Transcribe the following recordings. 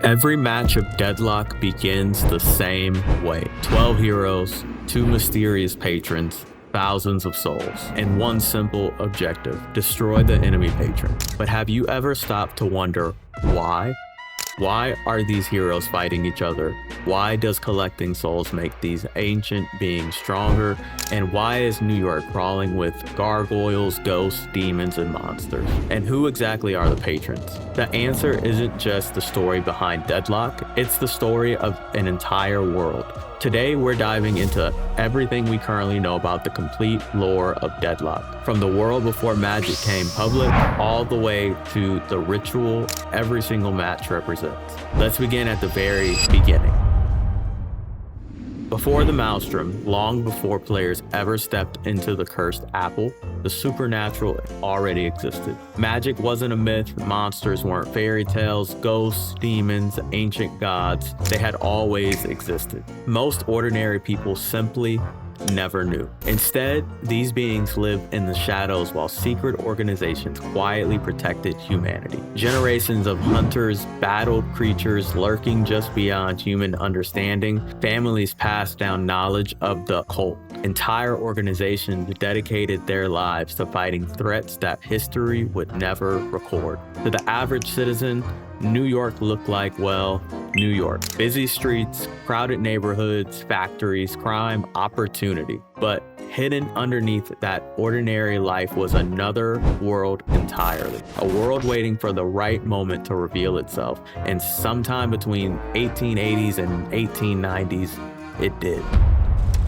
Every match of Deadlock begins the same way. 12 heroes, 2 mysterious patrons, thousands of souls, and one simple objective: destroy the enemy patron. But have you ever stopped to wonder why? Why are these heroes fighting each other? Why does collecting souls make these ancient beings stronger? And why is New York crawling with gargoyles, ghosts, demons, and monsters? And who exactly are the patrons? The answer isn't just the story behind Deadlock, it's the story of an entire world. Today, we're diving into everything we currently know about the complete lore of Deadlock, from the world before magic came public, all the way to the ritual every single match represents. Let's begin at the very beginning. Before the Maelstrom, long before players ever stepped into the cursed apple, the supernatural already existed. Magic wasn't a myth, monsters weren't fairy tales, ghosts, demons, ancient gods, they had always existed. Most ordinary people simply never knew. Instead, these beings lived in the shadows while secret organizations quietly protected humanity. Generations of hunters battled creatures lurking just beyond human understanding. Families passed down knowledge of the occult. Entire organizations dedicated their lives to fighting threats that history would never record. To the average citizen, New York looked like, well, New York. Busy streets, crowded neighborhoods, factories, crime, opportunity. But hidden underneath that ordinary life was another world entirely. A world waiting for the right moment to reveal itself. And sometime between 1880s and 1890s, it did.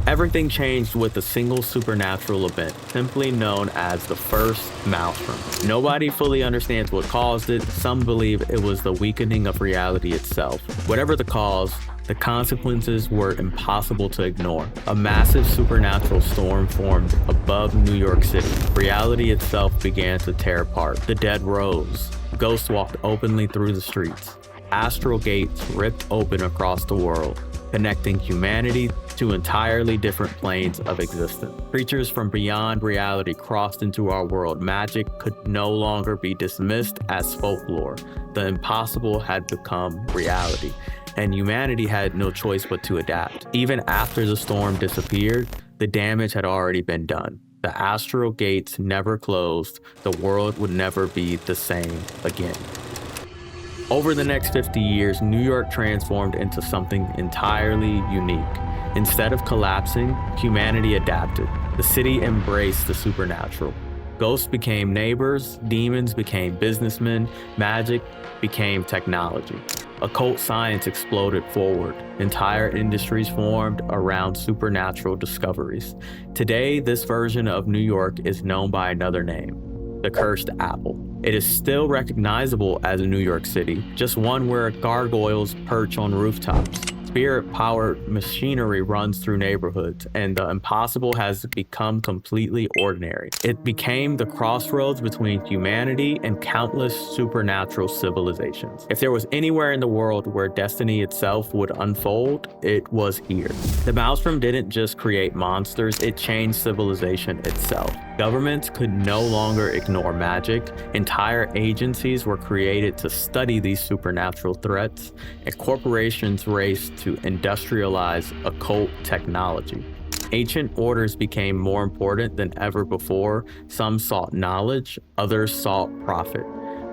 Everything changed with a single supernatural event, simply known as the First Maelstrom. Nobody fully understands what caused it. Some believe it was the weakening of reality itself. Whatever the cause, the consequences were impossible to ignore. A massive supernatural storm formed above New York City. Reality itself began to tear apart. The dead rose. Ghosts walked openly through the streets. Astral gates ripped open across the world, connecting humanity to entirely different planes of existence. Creatures from beyond reality crossed into our world. Magic could no longer be dismissed as folklore. The impossible had become reality, and humanity had no choice but to adapt. Even after the storm disappeared, the damage had already been done. The astral gates never closed. The world would never be the same again. Over the next 50 years, New York transformed into something entirely unique. Instead of collapsing, humanity adapted. The city embraced the supernatural. Ghosts became neighbors, demons became businessmen, magic became technology. Occult science exploded forward. Entire industries formed around supernatural discoveries. Today, this version of New York is known by another name: the Cursed Apple. It is still recognizable as New York City, just one where gargoyles perch on rooftops. Spirit-powered machinery runs through neighborhoods, and the impossible has become completely ordinary. It became the crossroads between humanity and countless supernatural civilizations. If there was anywhere in the world where destiny itself would unfold, it was here. The Maelstrom didn't just create monsters, it changed civilization itself. Governments could no longer ignore magic. Entire agencies were created to study these supernatural threats, and corporations raced to industrialize occult technology. Ancient orders became more important than ever before. Some sought knowledge, others sought profit.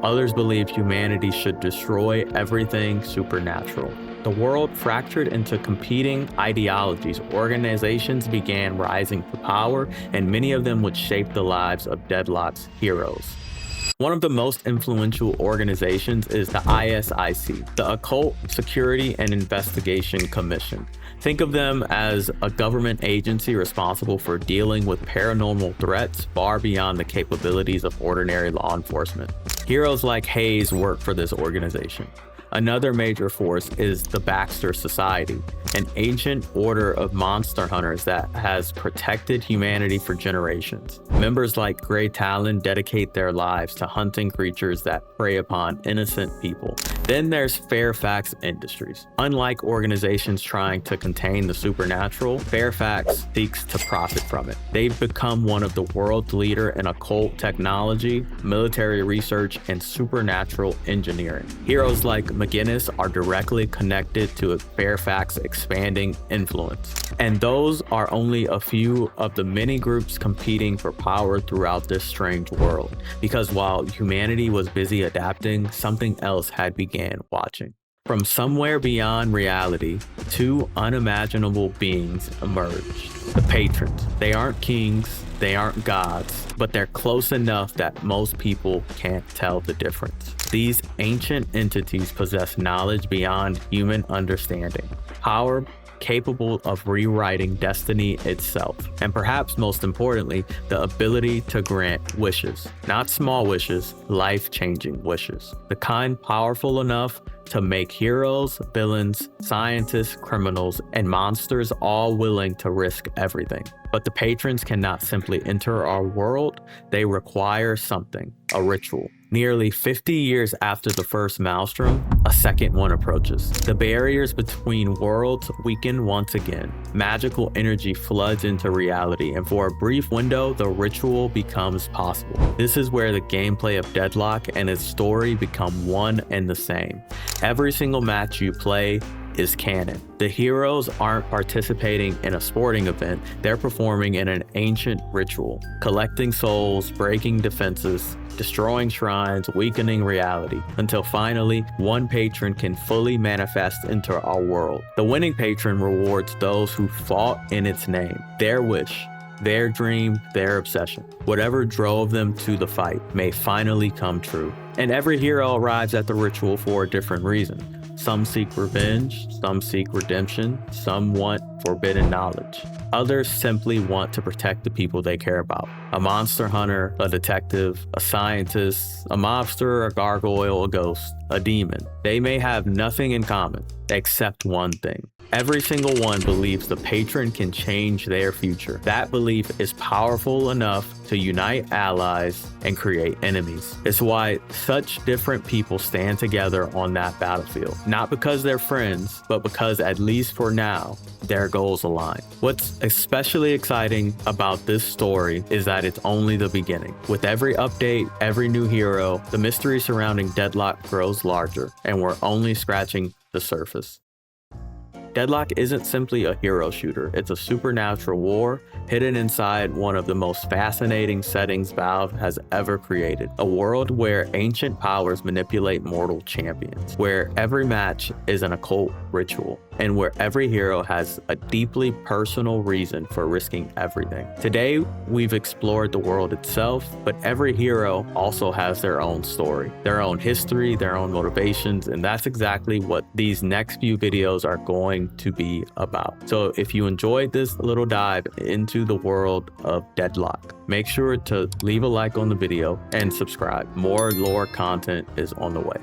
Others believed humanity should destroy everything supernatural. The world fractured into competing ideologies. Organizations began rising to power, and many of them would shape the lives of Deadlock's heroes. One of the most influential organizations is the ISIC, the Occult Security and Investigation Commission. Think of them as a government agency responsible for dealing with paranormal threats far beyond the capabilities of ordinary law enforcement. Heroes like Hayes work for this organization. Another major force is the Baxter Society, an ancient order of monster hunters that has protected humanity for generations. Members like Grey Talon dedicate their lives to hunting creatures that prey upon innocent people. Then there's Fairfax Industries. Unlike organizations trying to contain the supernatural, Fairfax seeks to profit from it. They've become one of the world's leader in occult technology, military research, and supernatural engineering. Heroes like McGinnis are directly connected to Fairfax's expanding influence. And those are only a few of the many groups competing for power throughout this strange world. Because while humanity was busy adapting, something else had began watching. From somewhere beyond reality, two unimaginable beings emerged. The patrons. They aren't kings, they aren't gods, but they're close enough that most people can't tell the difference. These ancient entities possess knowledge beyond human understanding, power capable of rewriting destiny itself, and perhaps most importantly, the ability to grant wishes. Not small wishes, life-changing wishes. The kind powerful enough to make heroes, villains, scientists, criminals, and monsters all willing to risk everything. But the patrons cannot simply enter our world, they require something, a ritual. Nearly 50 years after the first Maelstrom, a second one approaches. The barriers between worlds weaken once again. Magical energy floods into reality, and for a brief window, the ritual becomes possible. This is where the gameplay of Deadlock and its story become one and the same. Every single match you play is canon. The heroes aren't participating in a sporting event, they're performing in an ancient ritual, collecting souls, breaking defenses, destroying shrines, weakening reality, until finally one patron can fully manifest into our world. The winning patron rewards those who fought in its name, their wish, their dream, their obsession. Whatever drove them to the fight may finally come true. And every hero arrives at the ritual for a different reason. Some seek revenge, some seek redemption, some want forbidden knowledge. Others simply want to protect the people they care about. A monster hunter, a detective, a scientist, a mobster, a gargoyle, a ghost, a demon. They may have nothing in common except one thing. Every single one believes the patron can change their future. That belief is powerful enough to unite allies and create enemies. It's why such different people stand together on that battlefield. Not because they're friends, but because, at least for now, their goals align. What's especially exciting about this story is that it's only the beginning. With every update, every new hero, the mystery surrounding Deadlock grows larger, and we're only scratching the surface. Deadlock isn't simply a hero shooter, it's a supernatural war hidden inside one of the most fascinating settings Valve has ever created. A world where ancient powers manipulate mortal champions, where every match is an occult ritual, and where every hero has a deeply personal reason for risking everything. Today, we've explored the world itself, but every hero also has their own story, their own history, their own motivations, and that's exactly what these next few videos are going to be about. So if you enjoyed this little dive into the world of Deadlock, make sure to leave a like on the video and subscribe. More lore content is on the way.